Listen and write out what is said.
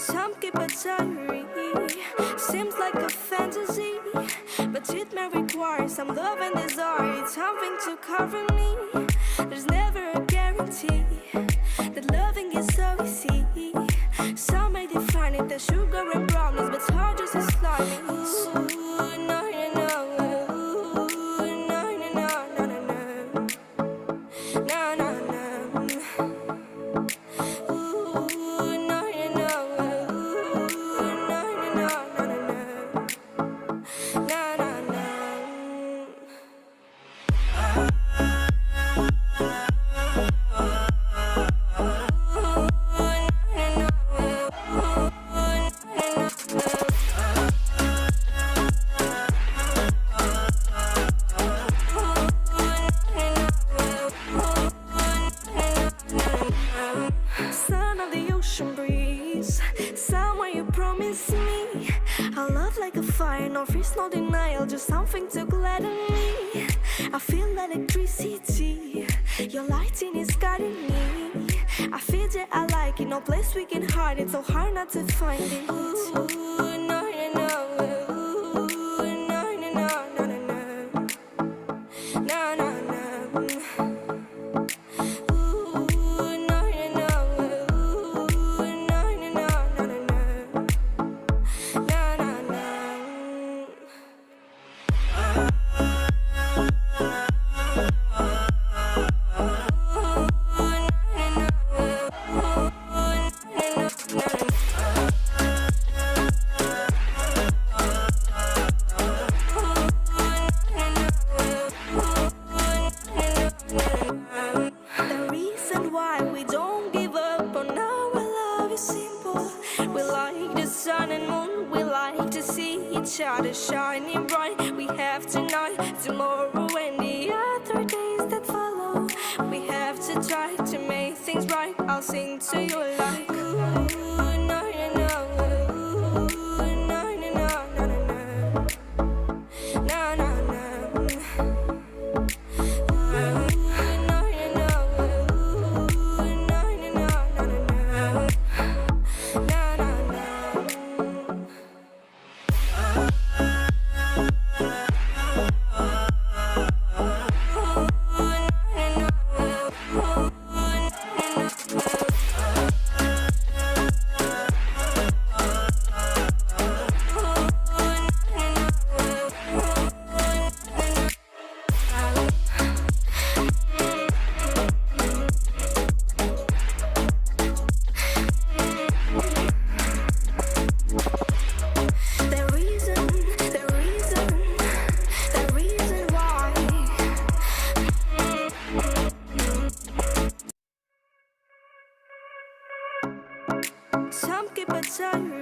Some keep a diary, seems like a fantasy, but it may require some love and desire. It's something to cover me. There's never a guarantee that loving is so easy. Some may define it as sugar and brownies, but hard just as slimy. Ooh, no, no, no. Ooh, no, no, no, no, no, no. No, no, no. Ooh, no, no, no. Ooh, no, no, no, no, no, no. No, no, no. Sound of the ocean breeze, somewhere you promised me a love like a fire, no freeze, no denial, just something to gladden me. I feel electricity, your lighting is guiding me. I feel that I like it, no place we can hide it, so hard not to find it. Ooh, no, no, no. Ooh, no, no, no, no, no, no. No, no, no. The reason why we don't give up on our love is simple. We like the sun and moon, we like to see each other shining bright. We have tonight, tomorrow and the other days that follow. We have to try to make things right. I'll sing to you like ooh, no, no, no. Ooh, no, no, no, no, no, no. No, no, no. Some keep a diary.